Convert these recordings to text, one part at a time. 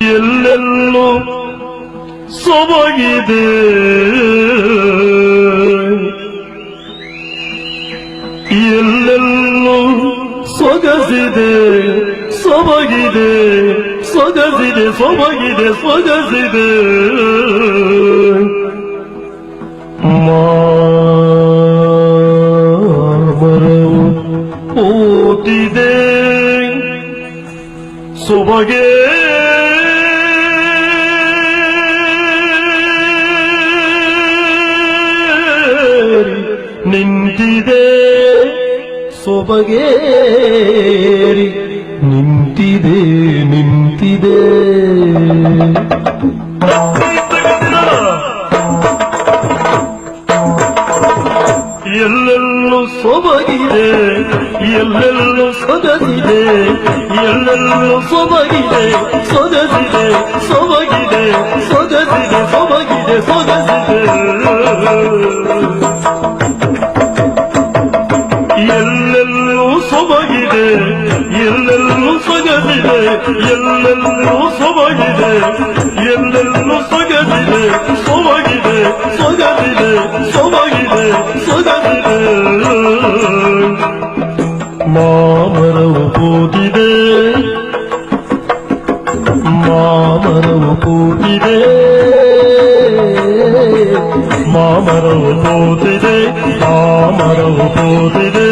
ಎಲ್ಲೆಲ್ಲೋ ಸೊಬಗಿದೆ ಎಲ್ಲೆಲ್ಲೋ ಸೊಗಸಿದೆ ಸೊಬಗಿದೆ ಸೊಗಸಿದೆ ಸೊಬಗಿದೆ ಸೊಗಸಿದೆ ಮಾಮರವು ಓದಿದೆ ಸೊಬಗೆ ನಿಂತಿದೆ ಸೊಬಗೇರಿ ನಿಂತಿದೆ ನಿಂತಿದೆ ಎಲ್ಲೆಲ್ಲೂ ಸೊಬಗಿದೆ ಎಲ್ಲೆಲ್ಲೂ ಸೊಗಸಿದೆ ಎಲ್ಲೆಲ್ಲೂ ಸೊಬಗಿದೆ ಸೊಗಸಿದೆ ಸೊಬಗಿದೆ ಸೊಗಸಿದೆ ಸೊಬಗಿದೆ ಸೊಗಸಿದೆ ಎಲ್ಲೆಲ್ಲೂ ಸೊಬಗಿದೆ ಎಲ್ಲೆಲ್ಲೂ ಸೊಗಸಿದೆ ಎಲ್ಲೆಲ್ಲೂ ಸೊಬಗಿದೆ ಎಲ್ಲೆಲ್ಲೂ ಸೊಗಸಿದೆ ಸೊಬಗಿದೆ ಸೊಗಸಿದೆ ಸೊಬಗಿದೆ ಸೊಗಸಿದೆ ಮಾಮರವು ಕೂತಿದೆ ಮಾಮರವು ಕೂತಿದೆ ಮಾಮರವು ಕೂತಿದೆ ಮಾಮರವು ಕೂತಿದೆ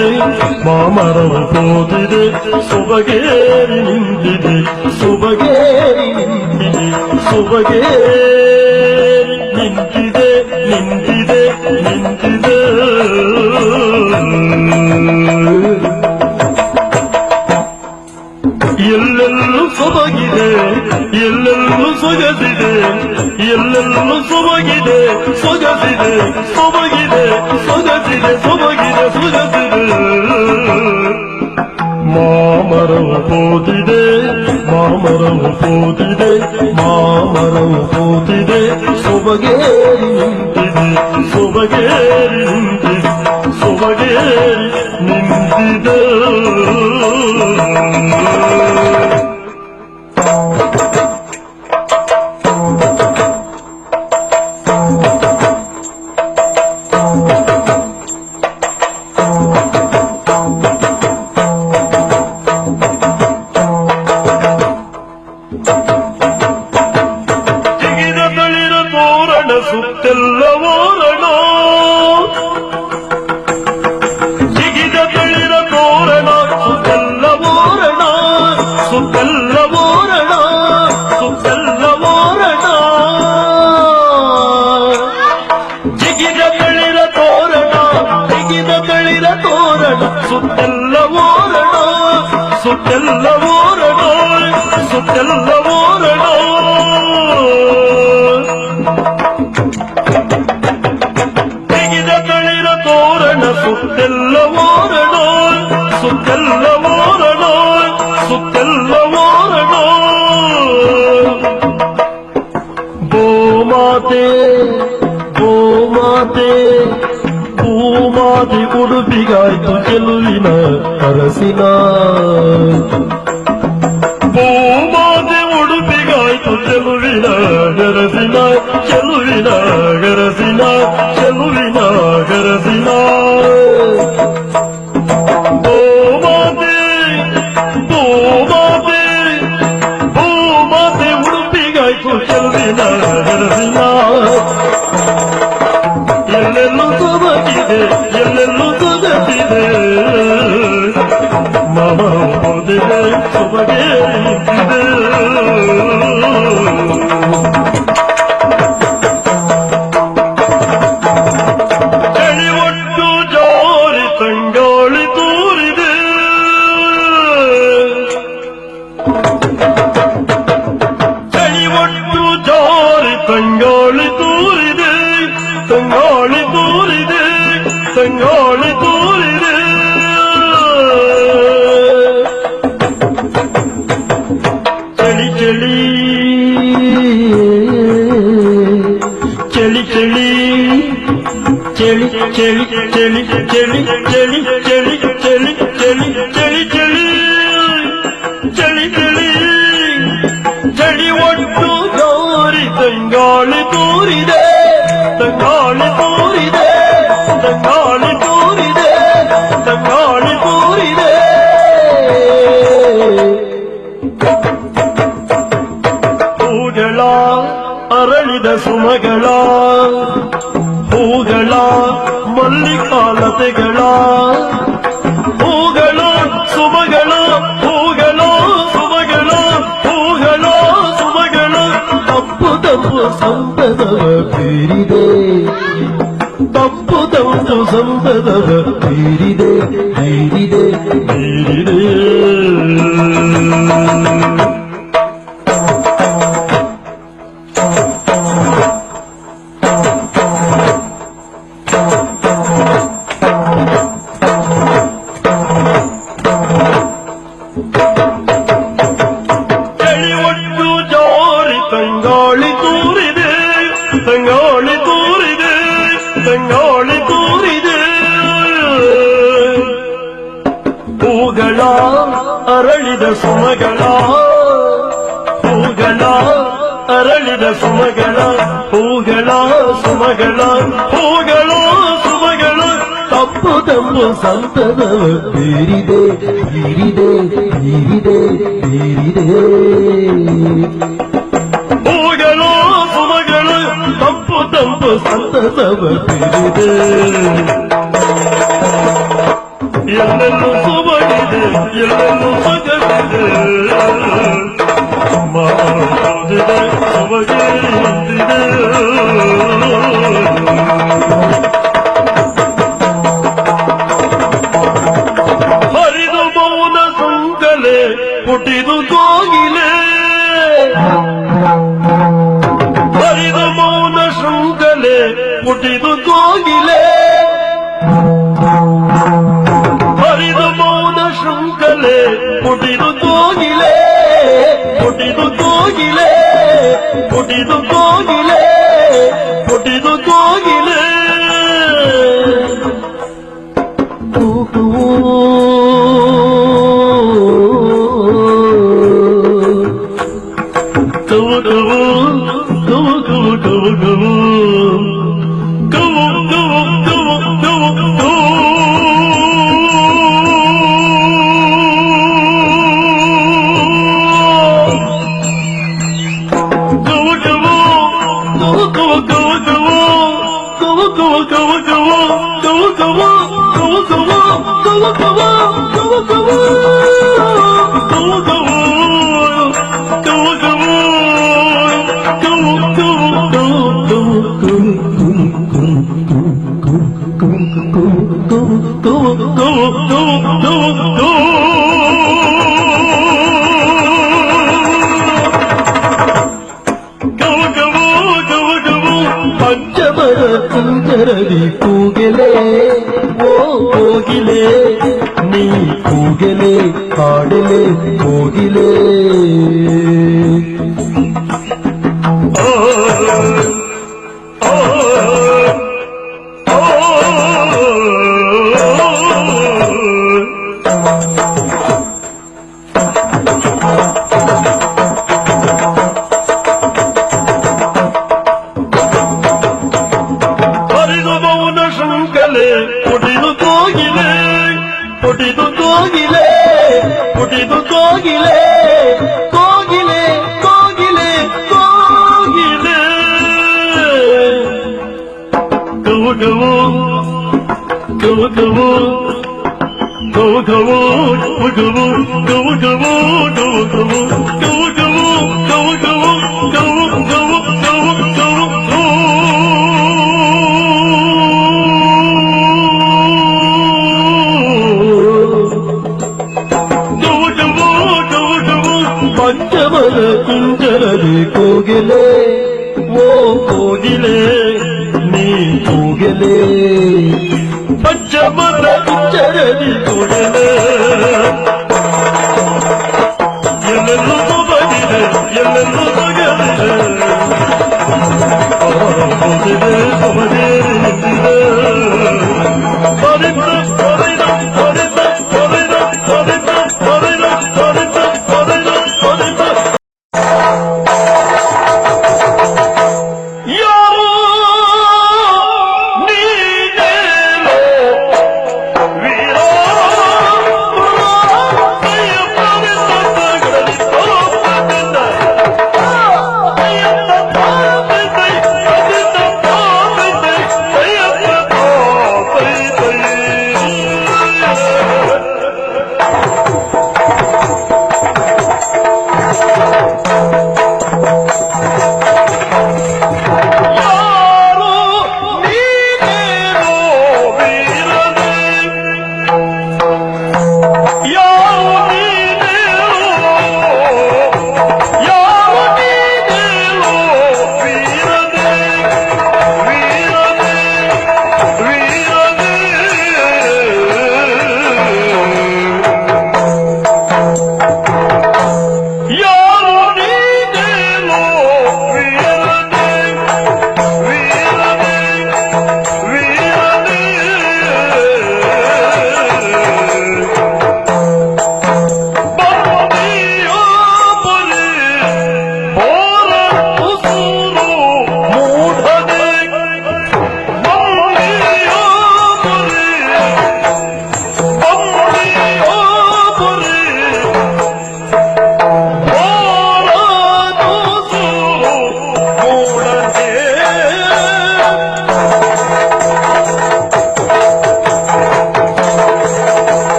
ಮಾಮರವು ಕೂತಿದೆ ಸೊಬಗೇರಿ ನಿಂತಿದೆ ಸೊಬಗೇರಿ ನಿಂತಿದೆ ಸೊಬಗೇರಿ ನಿಂತಿದೆ ನಿಂತಿದೆ ನಿಂತಿದೆ ಎಲ್ಲೆಲ್ಲೂ ಸೊಬಗಿದೆ ಎಲ್ಲೆಲ್ಲೂ ಸೊಗಸಿದೆ ಎಲ್ಲೆಲ್ಲೂ ಸೊಬಗಿದೆ ಸೊಗಸಿದೆ ಸೊಬಗಿದೆ ಸೊಗಸಿದೆ ಸೊಬಗಿದೆ ಸೊಗಸಿದೆ ಮಾಮರವು ಕೂತಿದೆ ಮಾಮರವು ಕೂತಿದೆ ಮಾಮರವು ಕೂತಿದೆ ಸೊಬಗೇರಿ ನಿಂತಿದೆ ಸೊಬಗೇರಿ ನಿಂತಿದೆ ಸೊಬಗೇರಿ ನಿಂತಿದೆ ಜಿಗಿದ ತಳಿರ ತೋರಣ ಸುತ್ತೆಲ್ಲ ಓರಣ ಜಿಗಿದ ತಳಿರ ತೋರಣ ಸುತ್ತೆಲ್ಲ ಓರಣ ಸುತ್ತೆಲ್ಲ ಓರಣ ಸುತ್ತೆಲ್ಲ ಓರಣ ಜಿಗಿದ ತಳಿರ ತೋರಣ ಜಿಗಿದ ತಳಿರ ತೋರಣ ಸುತ್ತೆಲ್ಲ ಓರಣ ಸುತ್ತೆಲ್ಲ ಓರಣ ಸುತ್ತೆಲ್ಲ ಓರಣ ಜಿಗಿದ ತಳಿರ ತೋರಣ ಸುತ್ತೆಲ್ಲ ಓರಣ ಸುತ್ತೆಲ್ಲ ಓರಣ ಸುತ್ತೆಲ್ಲ ಓರಣ ಗೋಮಾತೆ ಗೋಮಾತೆ ಭೂಮಾತೆ ಉಡುಪಿಗಾಯ್ತು ಚೆಲುವಿನ ಅರಸಿನ ಭೂಮಾತೆ ಉಡುಪಿಗಾಯ್ತು ಚೆಲುವಿನ ಗರಸಿನ ಚೆಲುವಿನ ಗರಸಿನ ಚೆಲುವಿನ ಗರಸಿನ ಭೂಮಾತೆ ಭೂಮಾತೆ ಭೂಮಾತೆ ಉಡುಪಿಗಾಯ್ತು ಚೆಲುವಿನ ಗರಸಿನ ಎಲ್ಲೆಲ್ಲೂ ಸೊಬಗಿದೆ ಎಲ್ಲೆಲ್ಲೂ ಸೊಗಸಿದೆ ಮಾಮ ಓದಿದೆ ಸೊಬಗೇರಿ ನಿಂತಿದೆ ಚಳಿ ಒಟ್ಟು ಜೋರಿ ತಂಗಾಳಿ ತೂರಿದೆ ಚಳಿ ಒಟ್ಟು ಜೋರಿ ತಂಗಾಳಿ ತೂರಿದೆ ತಂಗಾಳಿ ತೂರಿದೆ ತಂಗಾಳಿ ತೂರಿದೆ ಚಳಿ ಚಳಿ ಚಳಿ ಚಳಿ ಚಳಿ ಚಳಿ ಚಳಿ ಚಳಿ ಚಳಿ ಚಳಿ ಚಳಿ ಚಳಿ ಚಳಿ ಚಳಿ ಚಳಿ ಚಳಿ ಚಳಿ ಒಟ್ಟು ಜೋರಿ ತಂಗಾಳಿ ತೋರಿದೆ ತಂಗಾಳಿ ತೋರಿದೆ ತಂಗಾಳಿ ತೋರಿದೆ ತಂಗಾಳಿ ತೋರಿದೆ ಹೂಗಳ ಅರಳಿದ ಸುಮಗಳ ಹೂಗಳ ಮಲ್ಲಿಕಾಲತೆಗಳ ಹೂಗಳ ಸುಮಗಳ ಹೂಗಳ ಸುಮಗಳ ಹೂಗಳ ಸುಮಗಳ ತಪ್ಪು ತಪ್ಪು ಸಂಪದವ ಬೀರಿದೆ ತಪ್ಪು ತಪ್ಪು ಸಂಪದವ ಬೀರಿದೆ ಬೀರಿದೆ ಬೀರಿದೆ ತಂಗಾಳಿ ತೂರಿದೆ ತಂಗಾಳಿ ತೂರಿದೆ ತಂಗಾಳಿ ತೂರಿದೆ ಹೂಗಳ ಅರಳಿದ ಸುಮಗಳ ಹೂಗಳ ಅರಳಿದ ಸುಮಗಳ ಹೂಗಳ ಸುಮಗಳ ಹೂಗಳ ಸುಮಗಳ ತಪ್ಪು ತಪ್ಪು ಸಂತದವ ಬೀರಿದೆ ಬೀರಿದೆ ಬೀರಿದೆ ಬೀರಿದೆ ಹೂಗಳು ಸುಮಗಳು ತಪ್ಪು ತಪ್ಪು ಸಂತಸವ ಬೀರಿದೆ ಎಲ್ಲೆಲ್ಲೂ ಸುಮಗಿದೆ ಎಲ್ಲೆಲ್ಲೂ ಸಗವಿದೆ ಮಾಡುವುದಿದೆ ಸುಮಗೆ ಹೊಂದಿದೆ ಹರಿದು ಮೌನ ಸುಂಕಲೆ ಪುಟಿದು ಕೋಗಿಲೆ ಹರಿದು ಮೌನ ಶೃಂಖಲೆ ಪುಟಿದು ಕೋಗಿಲೆ ಹರಿದು ಮೌನ ಶೃಂಖಲೆ ಪುಟಿದು ಕೋಗಿಲೆ ಪುಟಿದು ಕೋಗಿಲೆ ಪುಟಿದು ಕೋಗಿಲೆ ಪುಟಿದು ಕೋಗಿಲೆ ಪಂಚಮರ ಕುಂಜರದಿ ಕೂಗೆಲೆ ಓ ಕೋಗಿಲೆ ನೀ ಕೂಗೆಲೆ ಹಾಡಲೆ ಕೋಗಿಲೆ ಪುಟಿದು ಕೋಗಿಲೆ ಪುಟಿದು ಕೋಗಿಲೆ ಪುಟಿದು ಕೋಗಿಲೆ ಕೋಗಿಲೆ ಕೋಗಿಲೆ ಕೋಗಿಲೆ ಕವು ಕವು ಕವು ಕವು ಕವು ಕವು ಕವು ಕವು ಕವು ಕವು ಕವು ಕವು ಕವು ಕವು ಕವು ಕವು ಕವು ಕವು ಪಂಚಮರ ಕುಂಜರದಿ ಕೋಗಿಲೆ ಓ ಕೋಗಿಲೆ ನೀ ಕೋಗಿಲೆ ಪಂಚಮರ ಕುಂಜರದಿ ಕೋಗಿಲೆ ಎಲ್ಲೆಲ್ಲೂ ಬಗಿದೆ ಎಲ್ಲೆಲ್ಲೂ ಬಗಲಿದೆ ಮುದಿದೆ ಸಮಜೇರಿ ನಿಂತಿದೆ ಪರಿತ ಪರಿತ ಪರಿತ ಪರಿತ ಪರಿತ ಪರಿತ ಪರಿತ ಪರಿತ ಪರಿತ ಯಾರೋ ನೀನೇನೋ ವೀರ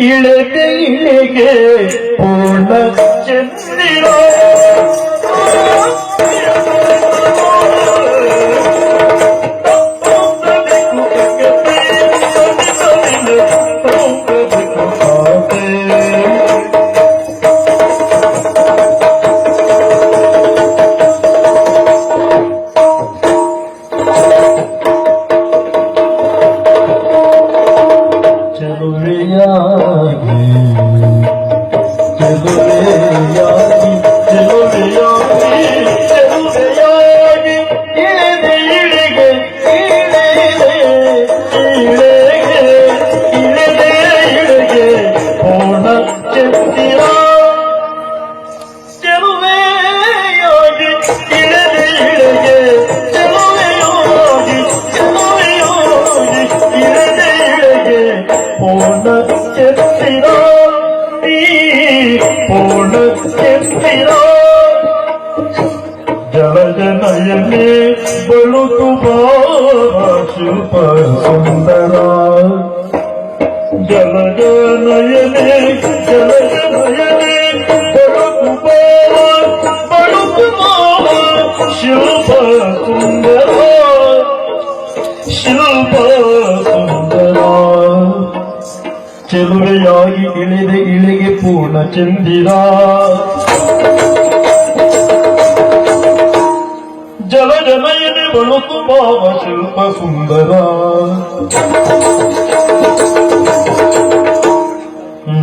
ಇಳೆಗೆ ಇಳೆಗೆ ಪೂರ್ಣ ಚಂದಿರ ಜಲಜನಯನೆ ಬಳುಕು ಶಿಲ್ಪ ಸುಂದರ ಜಲಜನಯನೆ ಬಳುಕು ಶಿಲ್ಪ ಸುಂದರ ಶಿಲ್ಪ ಸುಂದರ ಚೆಲುವೆಯಾಗಿ ಇಳಿದೆ ಇಳಿಗೆ ಪೂರ್ಣ ಚಂದಿರ ಜಲಜನಯನೆ ಬಳುಕು ಭಾವ ಶಿಲ್ಪ ಸುಂದರ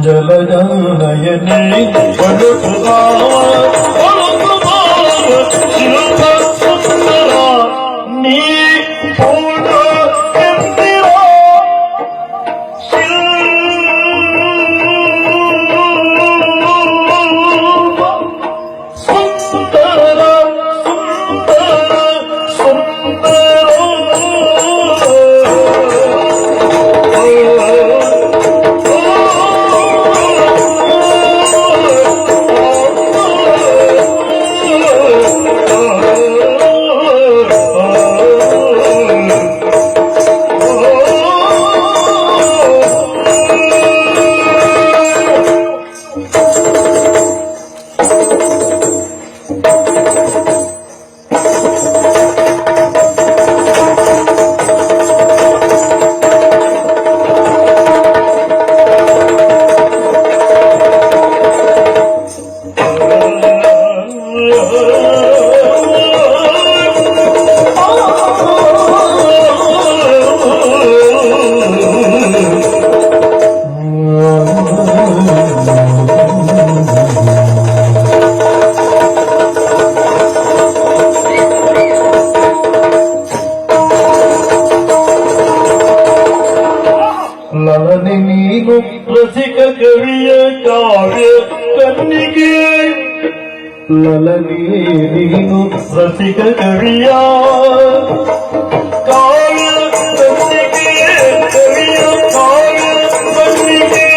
ಜಲಜನಯನೆ ಬಳುಕು ಭಾವ ಶಿಲ್ಪ ಸುಂದರ ನೀ ಪೂರ್ಣ ಚಂದಿರ ಲಲನೆ ನೀನು ರಸಿಕ ಕವಿಯ ಕಾವ್ಯ ಕನ್ನಿಗೆ ಲಲನೆ ನೀನು ರಸಿಕ ಕವಿಯ ಕಾವ್ಯ ಕನ್ನಿಗೆ ಕವಿಯ ಕಾವ್ಯ ಕನ್ನಿಗೆ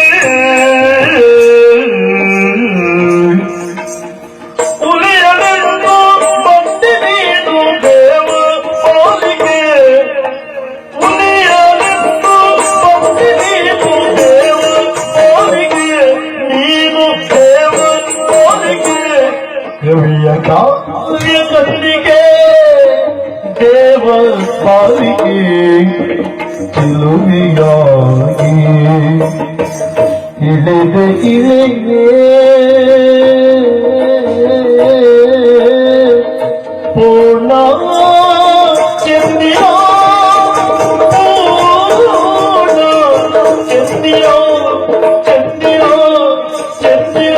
ಉಲಿಯಲೆಂದು ಬಂದಿ ನೀನು ದೇವ ಪಾಲಿಗೆ ಕವಿಯ ಕಾವ್ಯ ಕನ್ನಿಗೆ ದೇವ ಪಾಲಿಗೆ ಚೆಲುವೆಯಾಗಿ ಇಳಿದ ಇಳೆಗೆ ಪೂರ್ಣ ಚಂದಿರ ಪೂರ್ಣ ಚಂದಿರ ಚಂದಿರ ಚಂದಿರ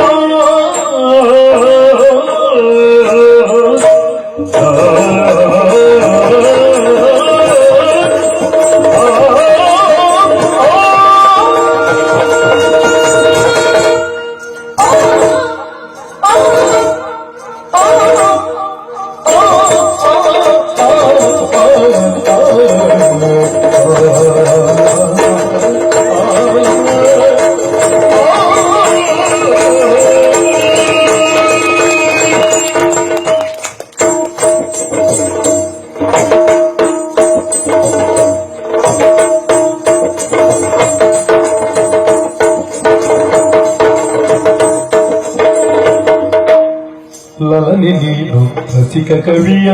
ಬಾಲಿ ನೀನು ರಸಿಕ ಕವಿಯ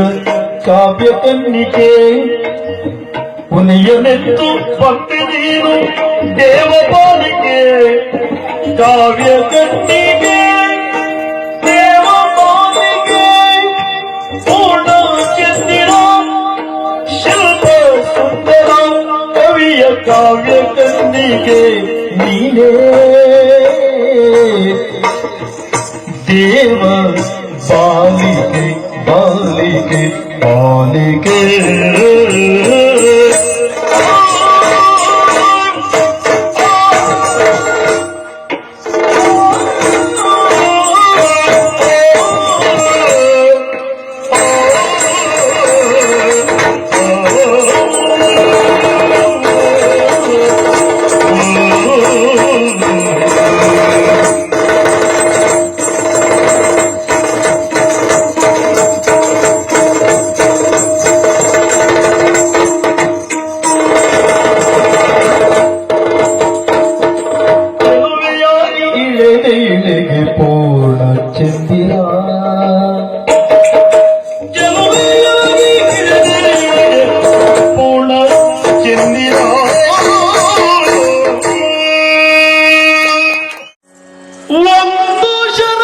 ಕಾವ್ಯ ಕನ್ನಿಕೆ ಮುನಿಯನೆತ್ತು ಭಕ್ತಿ ನೀನು ದೇವ ಬಾಲಿಕೆ ಕಾವ್ಯ ಕನ್ನಿಕೆ ದೇವ ಬಾಲಿಕೆ ಪೂರ್ಣ ಚಂದಿರ ಶಿಲ್ಪ ಸುಂದರ ಕವಿಯ ಕಾವ್ಯ ಕನ್ನಿಕೆ ನೀನೇ ದೇವ ಬಾಲಿಕೆ ಬಾಲಿಕೆ ಬಾಲಿಕೆ ಇಳೆಗೆ ಪೂರ್ಣ ಚಂದಿರ ಪೂರ್ಣ ಚಂದಿರ ಒಂದು ಶರ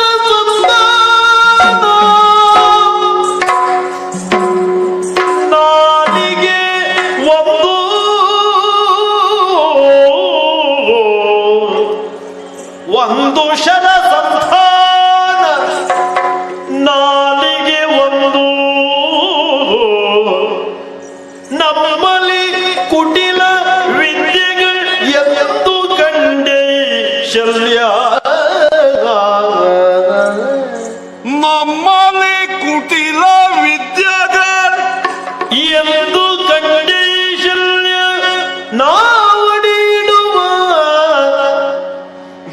ನಾಲಿಗೆ ಒಂದು ಶರ ಸಂಧಾನ ನಾಲಿಗೆ ಒಂದು ನಮ್ಮಲ್ಲಿ ಕುಟಿಲ ವಿದ್ಯೆಗಳು ಎಂದು ಕಂಡೆ ಶಲ್ಯ ನಮ್ಮಲ್ಲಿ ಕುಟಿಲ ವಿದ್ಯೆಗಳು ಎಂದು ಕಂಡೆ ಶಲ್ಯ ನಾವಡಿಡುವ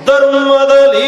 ಧರ್ಮದಲ್ಲಿ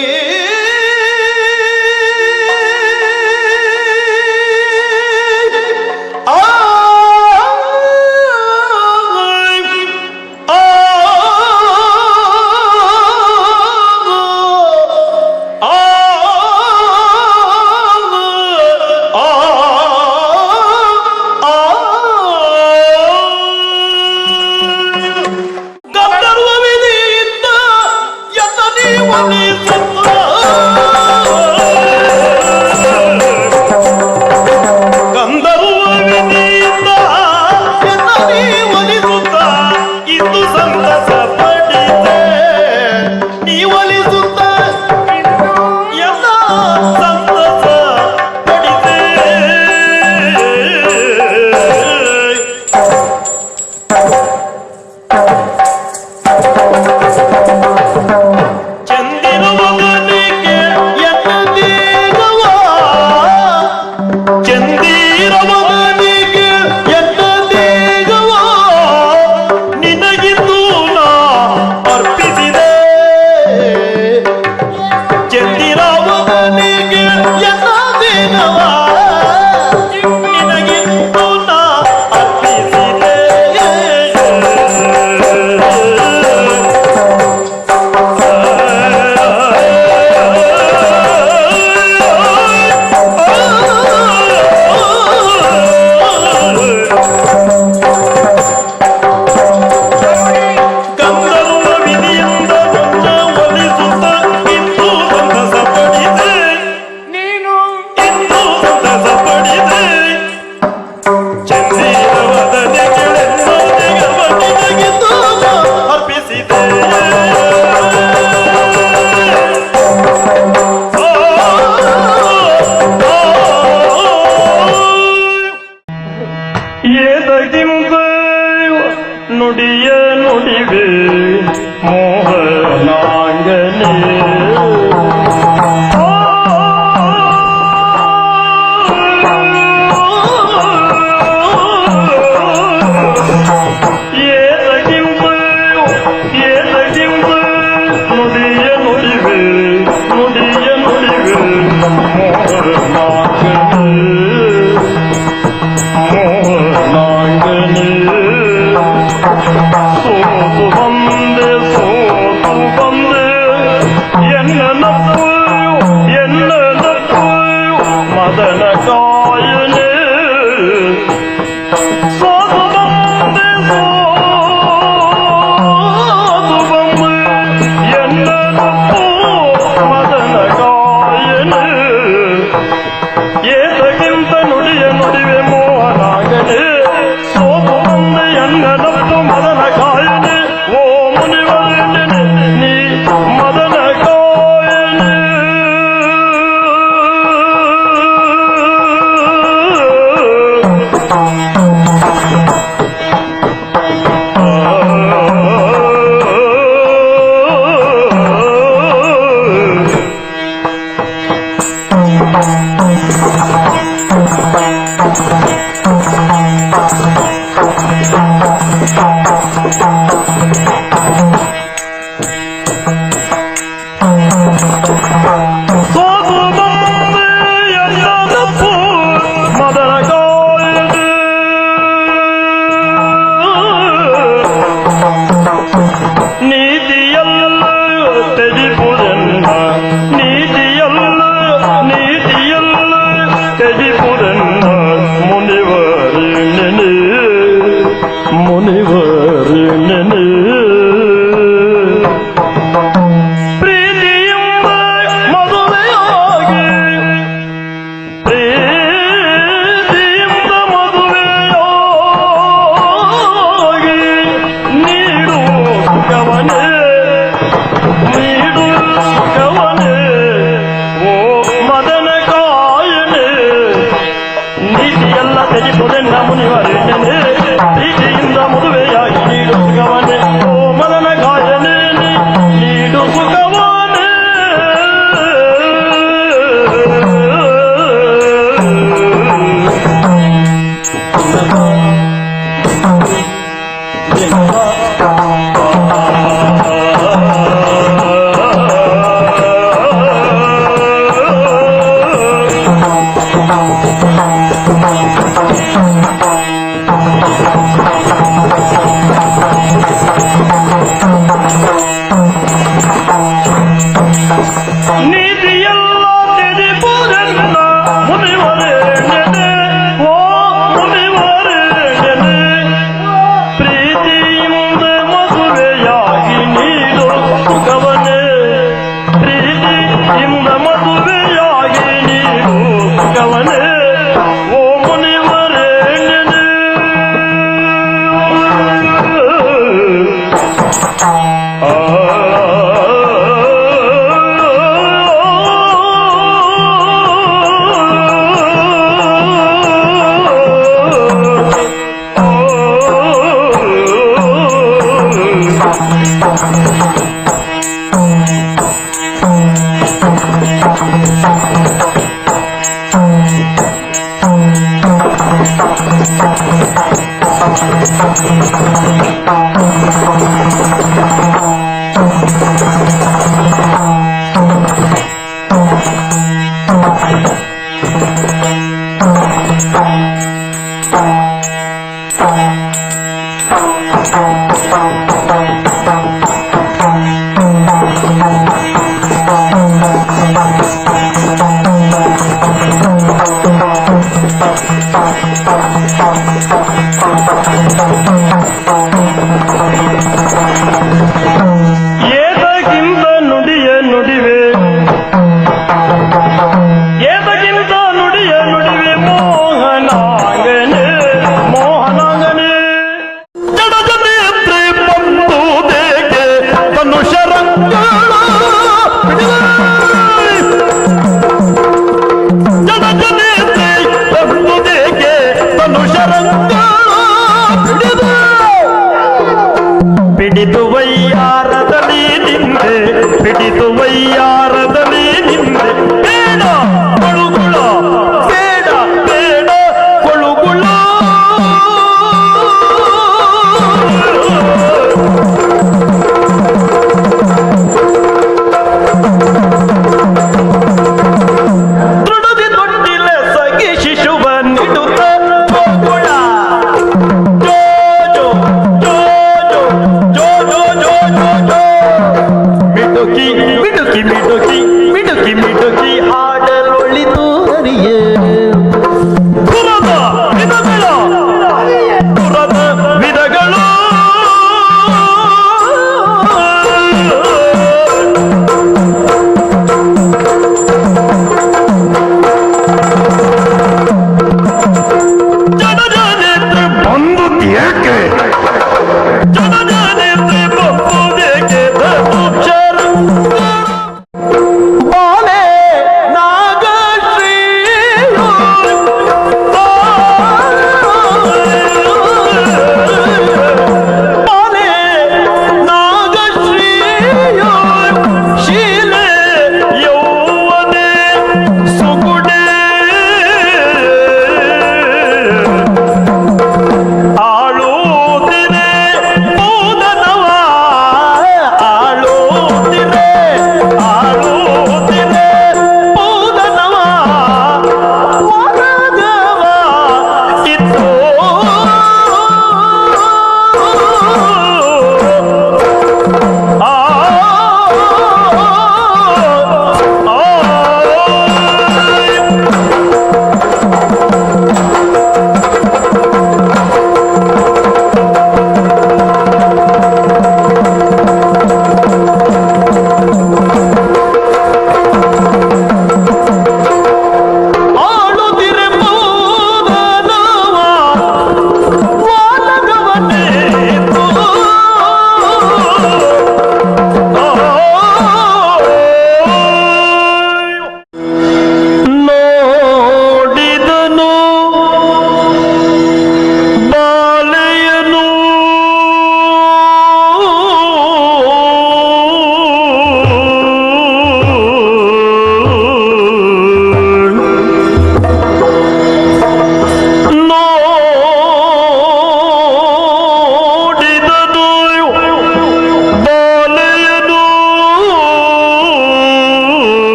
ನುಡಿಯ ನುಡಿವೆ ಮೋಹನಾಂಗನೇ ಮದನ ನೀತಿಯೆಲ್ಲ ತಿಳಿಯುವುದೆಲ್ಲ ಮುನಿವರೇಣ್ಯನೇ ಓ ಮುನಿವರೇಣ್ಯನೇ ಪ್ರೀತಿಯಿಂದ ಮದುವೆಯಾಗಿ ನೀಡು ಸುಖವನೇ ಪ್ರೀತಿಯಿಂದ ಮದುವೆಯಾಗಿ ನೀಡು ಸುಖವನೇ ಓ ಮುನಿವರೇಣ್ಯನೇ ಏತಕ್ಕಿಂತ ನುಡಿಯ ನುಡಿವೆ ಏತಕ್ಕಿಂತ ನುಡಿಯ ನುಡಿವೆ ಮೋಹನಾಂಗನೆ ಮೋಹನಾಂಗನೆ ಜಡದ ನೇತ್ರೆ ಬಂದುದೇಗೆ ಧನುಷರಂಗಳ ಜಡದ ನೇತ್ರೆ ಬಂದುದೇಗೆ ಧನುಷರಂಗಳ ಪಿಡಿದು ವೈಯಾರದಲ್ಲಿ ನಿಂದೆ ಪಿಡಿದು ವೈಯಾರದಲ್ಲಿ ನಿಂದೆ ಬೇಡ ಕೊಳುಗುಳ ಬೇಡ ಬೇಡ ಕೊಳುಗುಳ ದೃಢದಿ ತೊಟ್ಟಿಲ ಸಗಿ ಶಿಶುವ ನಿಡುತ್ತ ಹೋಗುಳ ಜೋ ಜೋ ಜೋ ಜೋ ಜೋ ಜೋ ಜೋ ಮಿಡುಕಿ ಮಿಡುಕಿ ಮಿಡುಕಿ ಮಿಡುಕಿ ಮಿಡುಕಿ ಹಾಡಲೊಳಿತು ಹರಿಯೇ ಪುರದ ವಿಧಗಳು ಪುರದ ವಿಧಗಳು ಜನಜ ನೇತ್ರ ಬಂದು ಏಕೆ ಜನಜ ನೇತ್ರ ಬಂದುದೇಕೆ ಧನುಷರಂಗಳ ಬಾಲೆ ನಾಗಶ್ರೀ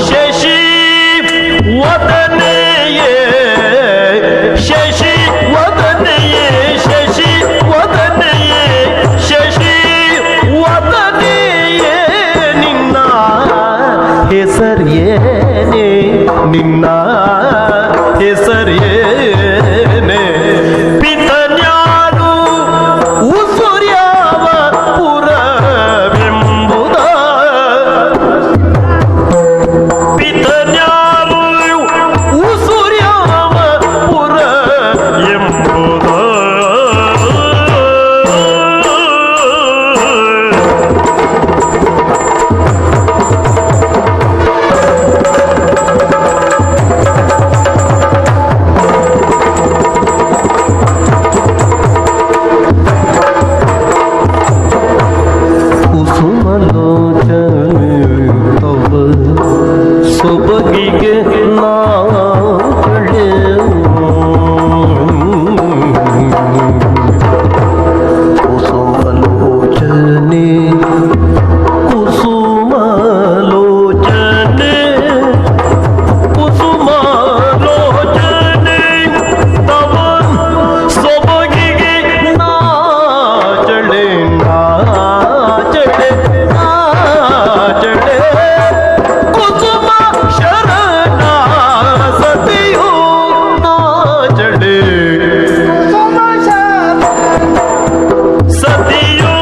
ಶಶಿ ವದನೆಯೇ ಶಶಿ ವದನೆಯೇ ಶಶಿ ವದನೆಯೇ ಶಶಿ ವದನೆಯೇ ನಿನ್ನ ಹೆಸರೇನೆ ನಿನ್ನ ಹೆಸರೇನೆ ಪಿತನ್ಯಾರು ಉಸುರ್ಯಾವ ಪುರವೆಂಬುದ ಪಿತನ್ಯಾರು ಉಸುರ್ಯಾವ ಪುರ ಎಂಬುದ ಸೊಬಗಿಗೆ ನಾಳೆ ಕುಸುಮಲೋಚನೆ ಕುಸುಮಲೋಚನೆ ಕುಸುಮಲೋಚನೆ ತವ ಸೊಬಗಿಗೆ ನಾಚಳೆ ನಾಚಳೆ ನಾಚಳೆ ಕುಸುಮ ಶರಣ ಸತಿಯೋ ನಾಚಳೆ ಸತಿಯೋ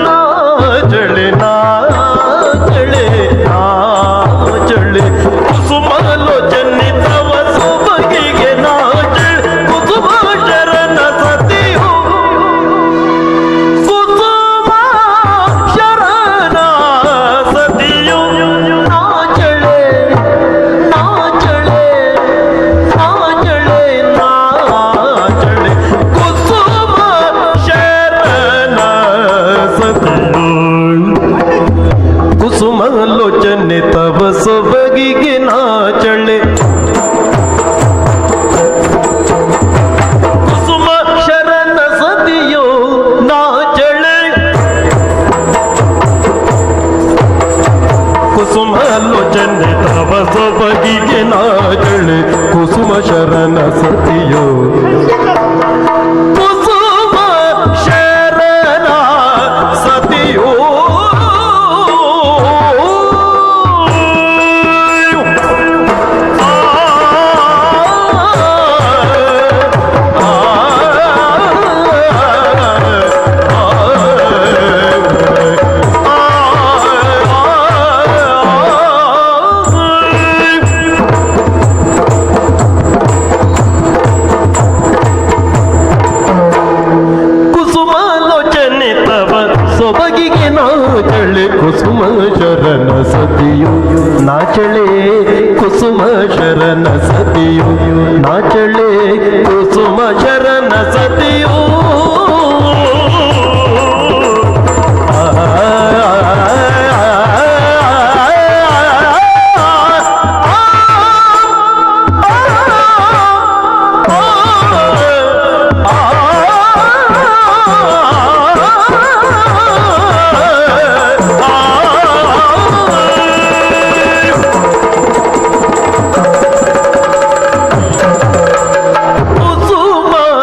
ನಾಚಳೆ ನಾಚಳೆ ನಾಚಳೆ ಕುಸುಮಲೋಚನೆ ತವ ಸೊಬಗಿಗೆ ನಾಚಳೆ ಕುಸುಮ ಶರಣ ಸತಿಯೋ ಕುಸುಮ ಶರಣ ಸತಿಯೋ ನಾಚಳೆ ನಾಚಳೆ ನಾಚಳೆ ನಾಚಳೆ ಕುಸುಮ ಶರಣ ಸತಿಯೋ ಕುಸುಮಲೋಚನೆ ತವ ಸೊಬಗಿಗೆ ನಾಚಳೆ ಕುಸುಮ ಶರಣ ಸತಿಯೋ ನಾಚಳೆ ಕುಸುಮಲೋಚನೆ ತವ ಸೊಬಗಿಗೆ ನಾಚಳೆ ಕುಸುಮ ಶರಣ ಸತಿಯೋ ಕುಸುಮ ಶರಣ ಸತಿಯೋ ಕುಸುಮಲೋಚನೆ ತವ ಸೊಬಗಿಗೆ ನಾಚಳೆ ಕುಸುಮ ಶರಣ ಸತಿಯೋ ನಾಚಳೆ ಕುಸುಮ ಶರಣ ಸತಿಯೋ ನಾಚಳೆ ಕುಸುಮ ಶರಣ ಸತಿಯೋ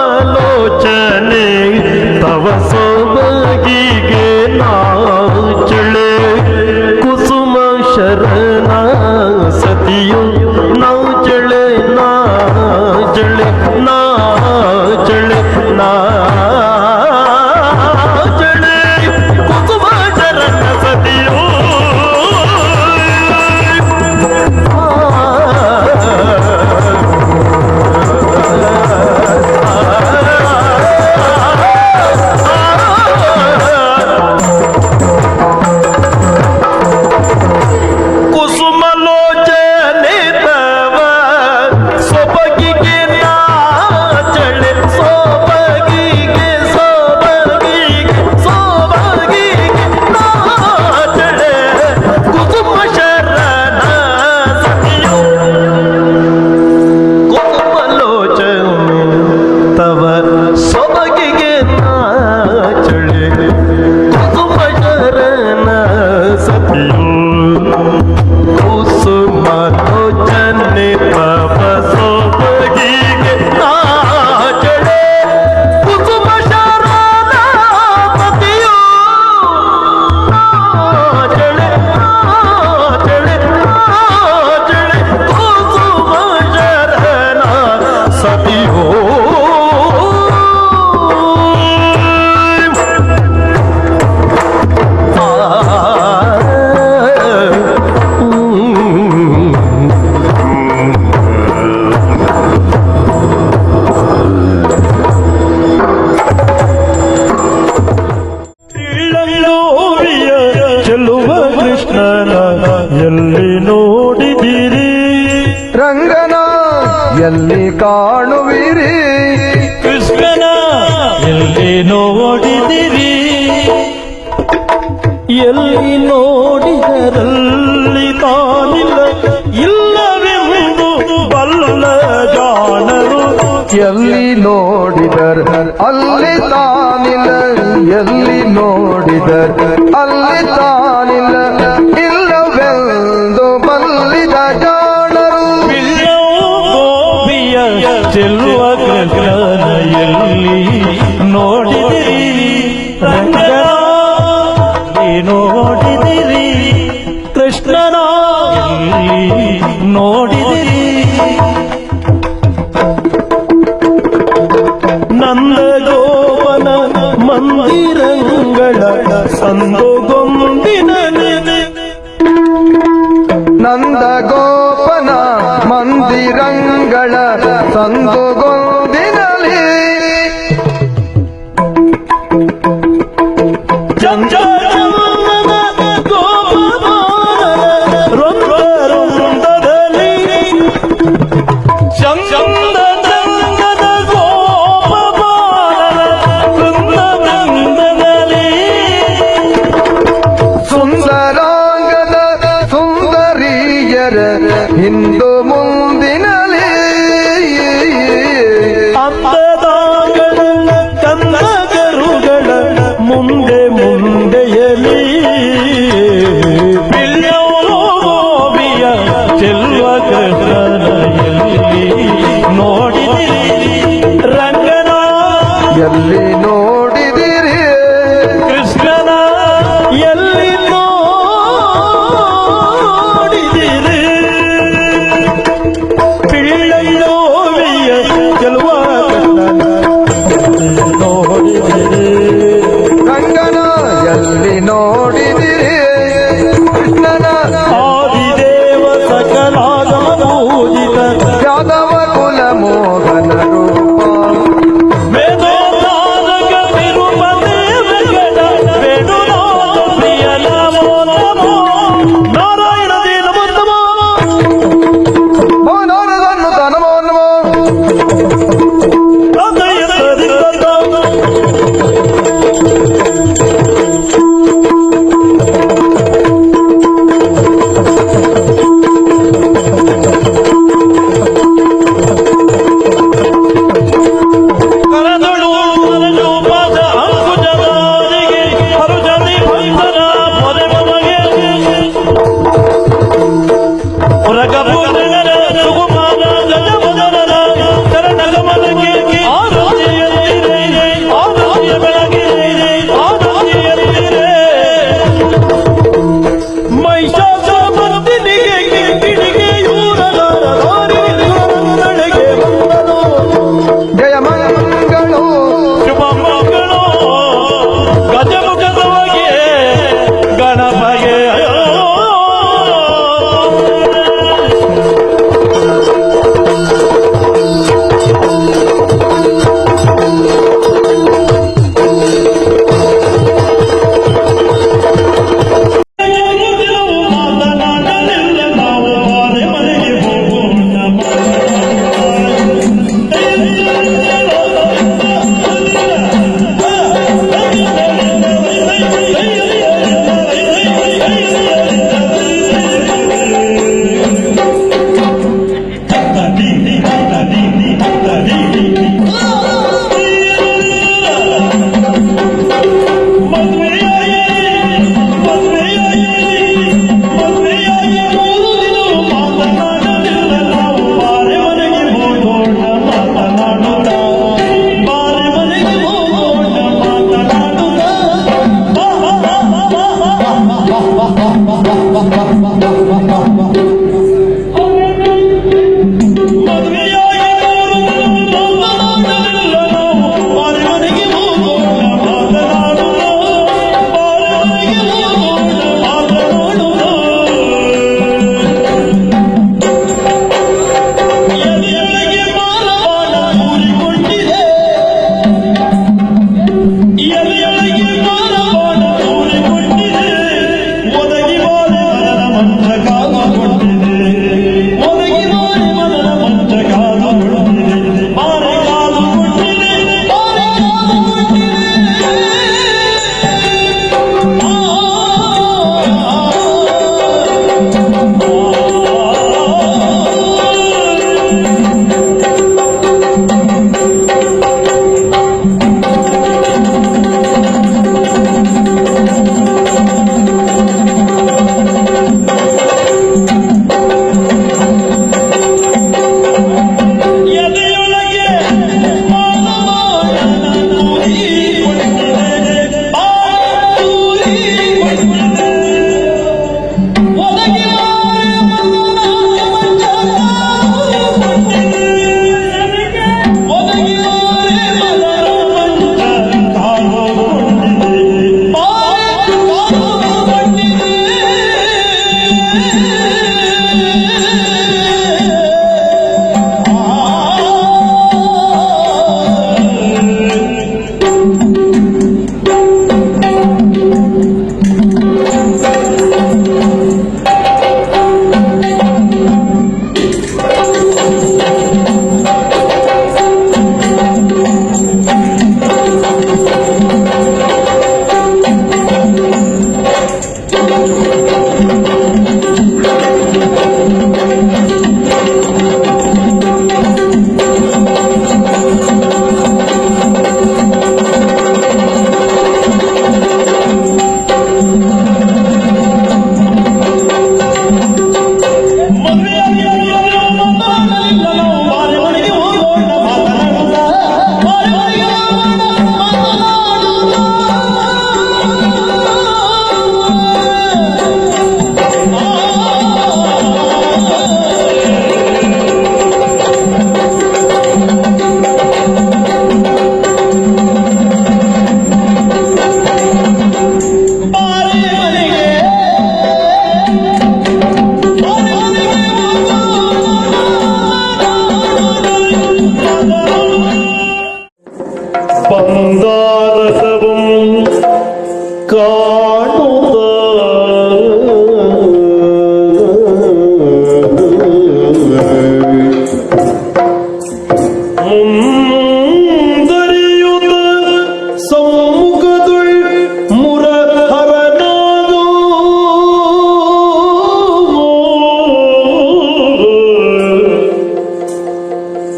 ಕುಸುಮಲೋಚನೆ ತವ ಸೊಬಗಿಗೆ ನಾಚಳೆ ಕುಸುಮ ಶರಣ ಸತಿಯೋ ನಾಚಳೆ ನಾಚಳೆ ನಾಚಳೆ ನಾಚಳೆ ಕುಸುಮ ಶರಣ ಸತಿಯೋ ಕುಸುಮಲೋಚನೆ ಎಲ್ಲಿ ಕಾಣುವಿರಿ ಕೃಷ್ಣನ ಎಲ್ಲಿ ನೋಡಿದಿರಿ ಎಲ್ಲಿ ನೋಡಿದರಲ್ಲಿ ತಾನಿಲ್ಲ ಇಲ್ಲವೆಂದು ಬಲ್ಲ ಜಾಣರು ಎಲ್ಲಿ ನೋಡಿದರ್ ಅಲ್ಲಿ ತಾನಿಲ್ಲ ಎಲ್ಲಿ ನೋಡಿದರ್ ಅಲ್ಲಿ ತಾನಿಲ್ಲ ಇಲ್ಲವೆಂದು ಬಲ್ಲಿದ ಜಾಣರು ಗೋಪಿಯ ಚೆಲ್ಲುವ ಕೃಷ್ಣನ ಎಲ್ಲಿ ನೋಡಿದಿರಿ ರಂಗನ ನೋಡಿದಿರಿ ಕೃಷ್ಣನ ಎಲ್ಲಿ ನೋಡಿದಿರಿ ನಂದಗೋಪನ ಮಂದಿರಂಗಳ ಸಂದುಗೊಂದಿನಲ್ಲಿ ನಂದ ಗೋಪನ ಮಂದಿರಂಗಳ ಸಂದುಗೊಂದಿನಲ್ಲಿ ಸುಂದರಾಂಗದ ಸುಂದರಿಯರ ಹಿಂದು ಮುಂದಿನಲಿ ಅಂದದಾಗಳ ಕನ್ನಗರುಗಳ ಮುಂದೆ ಮುಂದೆಯಲಿ ಗೋಪಿಯ ಚೆಲ್ವ ಕೃಷ್ಣನ ಎಲ್ಲಿ ನೋಡಿದಿರಿ ರಂಗನ ಎಲ್ಲಿ ನೋಡಿದಿರಿ ಕೃಷ್ಣನ ಎಲ್ಲಿ ನೋಡಿದಿರಿ ಪಿಳ್ಳಯ್ಯೋವಿಯ ಚೆಲುವ ಕೃಷ್ಣನ ನೋಡಿದಿರಿ ರಂಗನ ಎಲ್ಲಿ ನೋಡಿದಿರಿ ಕೃಷ್ಣನ ಆದಿದೇವ ಸಕಲಾಗಮ ಪೂಜಿತ ಯಾದವ ಕುಲ ಮೋಹನ ರೂಪ ವೇದೋದ್ಧಾರಕ ತಿರುಪತಿ ವೆಂಕಟ ವೇಣುನಾಥ ಪ್ರಿಯ ನಮೋ ನಮೋ ನಾರಾಯಣ ನಮೋ ನಮೋ ಮೋನೋರದನ್ನು ತನಮೋ ನಮೋ ಕರದಳು ಕರಳು ಪಾದ ಅಂಕುಜರಾದಿಗೆ ಹರುಜನಿ ಬಂಧನ ಪೊರೆ ಮಮಗೆ ಉರಗಪೂರ್ಣರ ಸುಗುಮಾನ ಗಜಮದನನ ಚರಣಗಮನಕ್ಕೆ ಆರೋಗ್ಯೆತ್ತಿರೆ ಆರೋಗ್ಯ ಬೆಳಗಿರೆ ಆರೋಗ್ಯೆತ್ತಿರೆ ಮೈಷಾಸ ಮರ್ದಿನಿಗೆ ಕಿಡಿಗೆ ಯೂರಗಾರರಿಗೆ ಬಂದನು ಜಯ ಮಂಗಳು ಶುಭ ಮಕ್ಕಳು ಗಜಮುಖದವಗೆ ಗಣಪಗೆ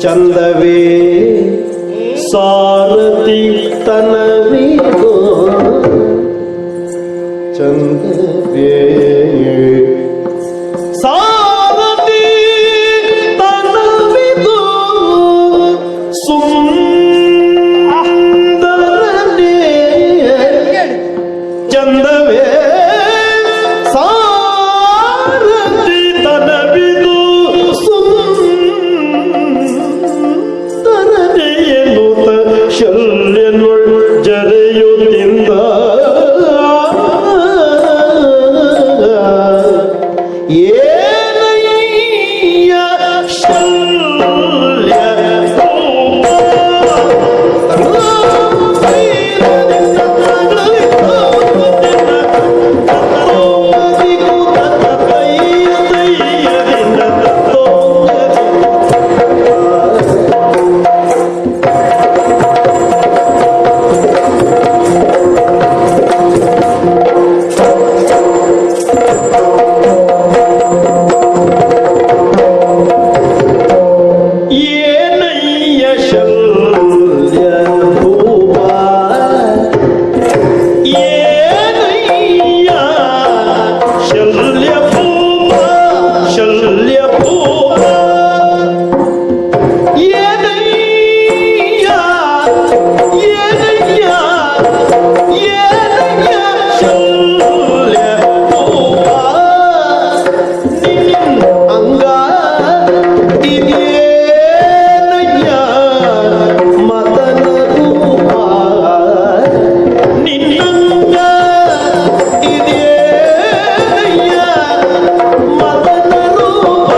ಚಂದವೇ ಸಾರಥಿ ತನವಿಗೋ ಚಂದವೇ ಸಾರಥಿ ತನವಿಗೋ ಸುಂದರನೇ ಚಂದವೇ ಸಾರಥಿ ತನವಿದು ಸುಂದರನೇ ಎನ್ನುತ್ತ ಶಲ್ಯನೊಳ್ ಜರೆಯುತ್ತಿಂದ ಏನಯ್ಯ ಶಲ್ಯ ಏನಯ್ಯ ಶಲ್ಯ ಭೂಪ ಏನಯ್ಯ ಶಲ್ಯ ಭೂಪ ಶಲ್ಯ ಭೂಪ ಏನಯ್ಯ ಏನಯ್ಯ ಏನಯ್ಯ ಶಲ್ಯ ಭೂಪ ನಿನ್ನ ಅಂಗ ಇದೇನಯ್ಯ ಮದನ ರೂಪ ನಿನ್ನಂಗ ಇದೇನಯ್ಯ ಮದನ ರೂಪ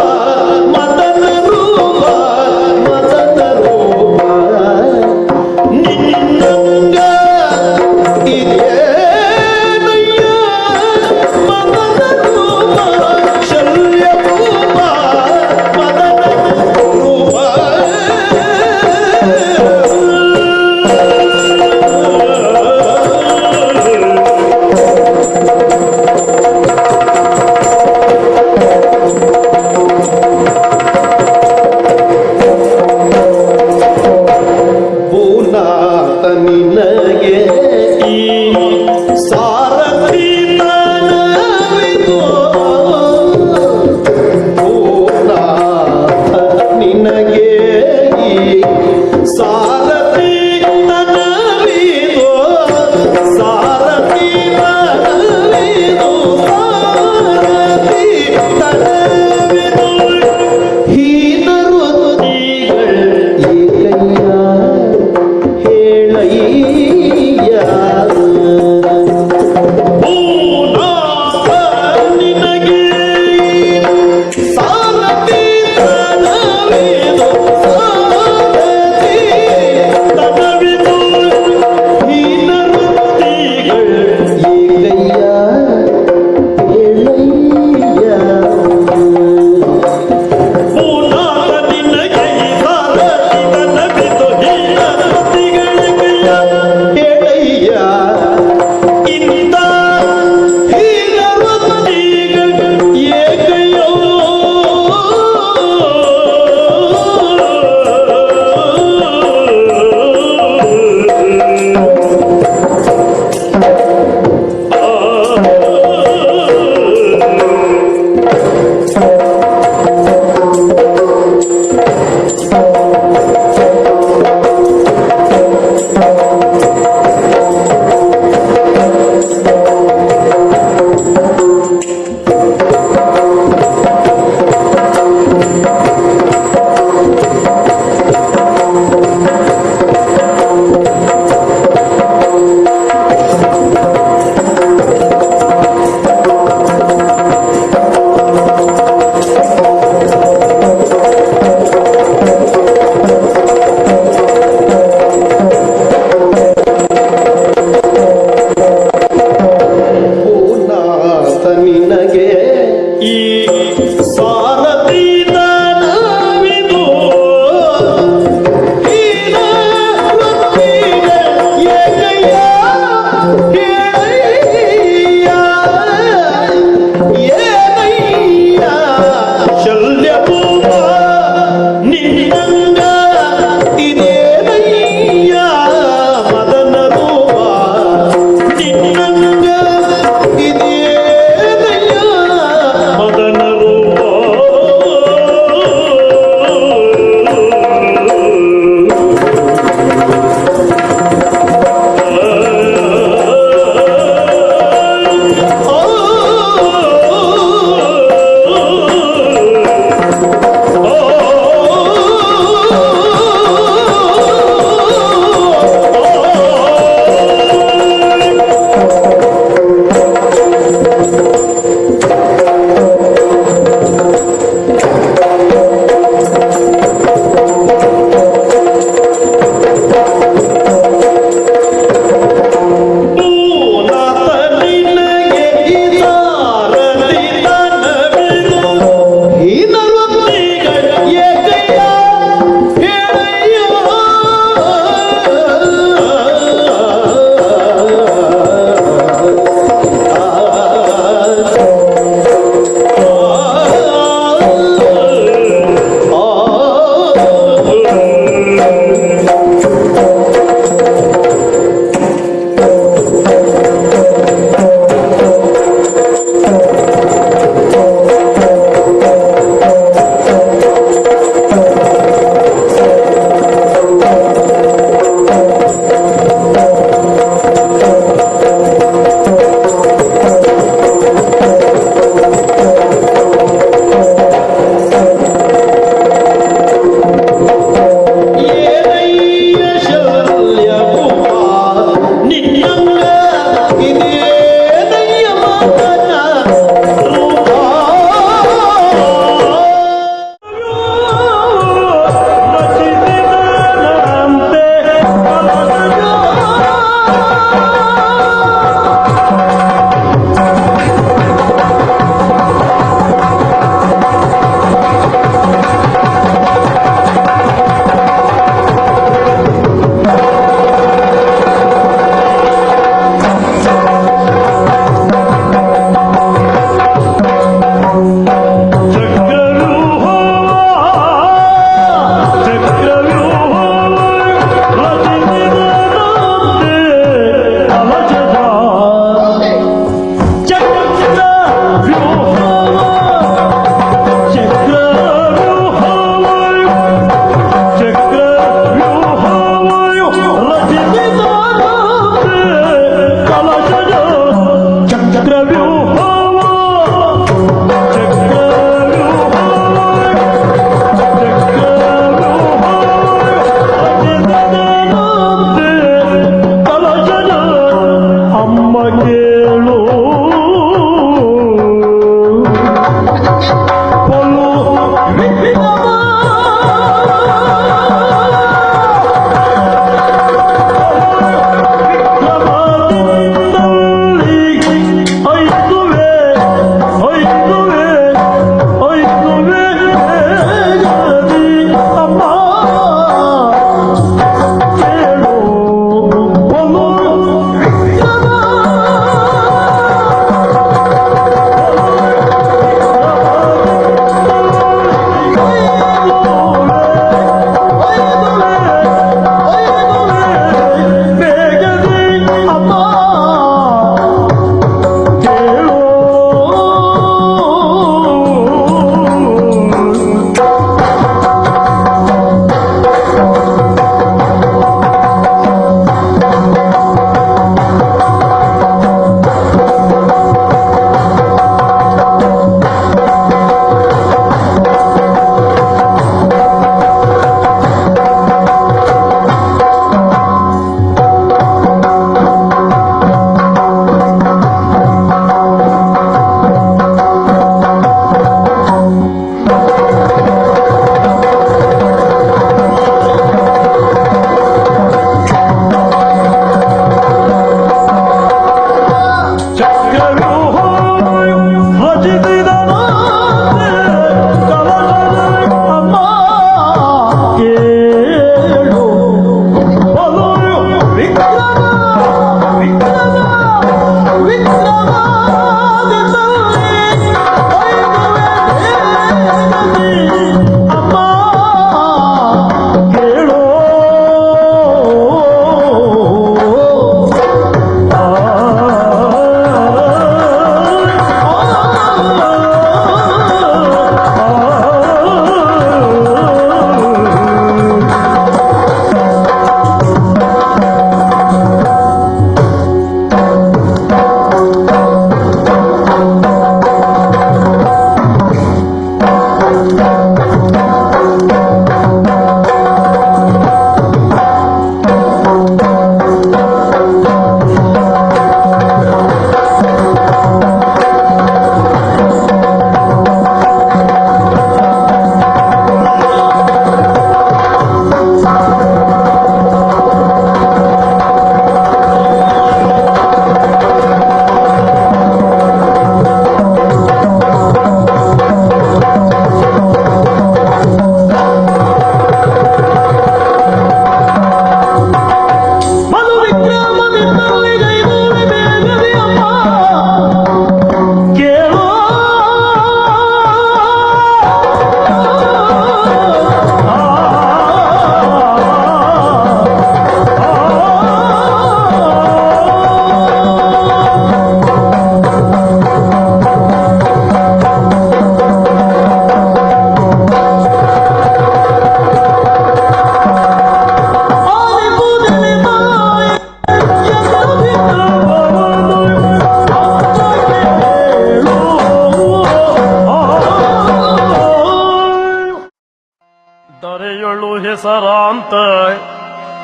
ದರೆಯೊಳು ಹೆಸರಾಂತ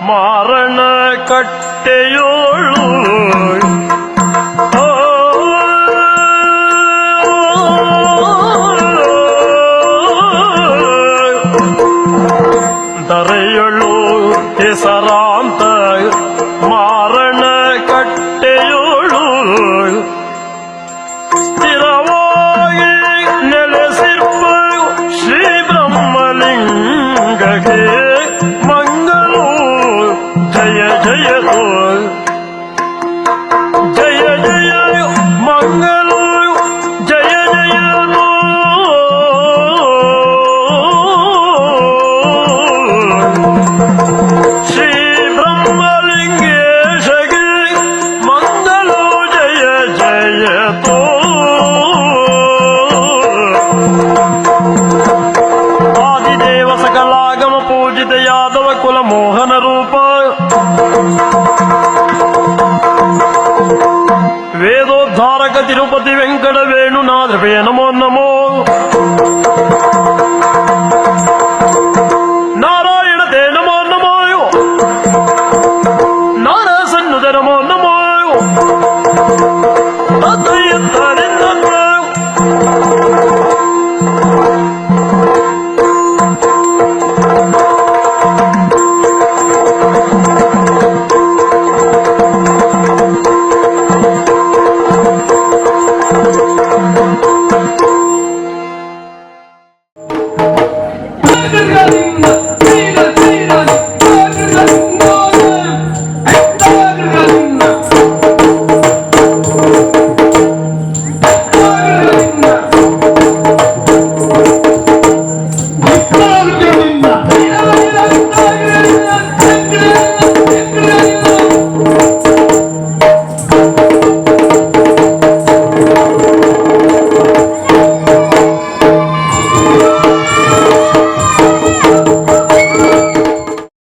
ಮಾರಣ ಕಟ್ಟೆಯೋಳು ದರೆಯೊಳು ಹೆಸರಾಂತ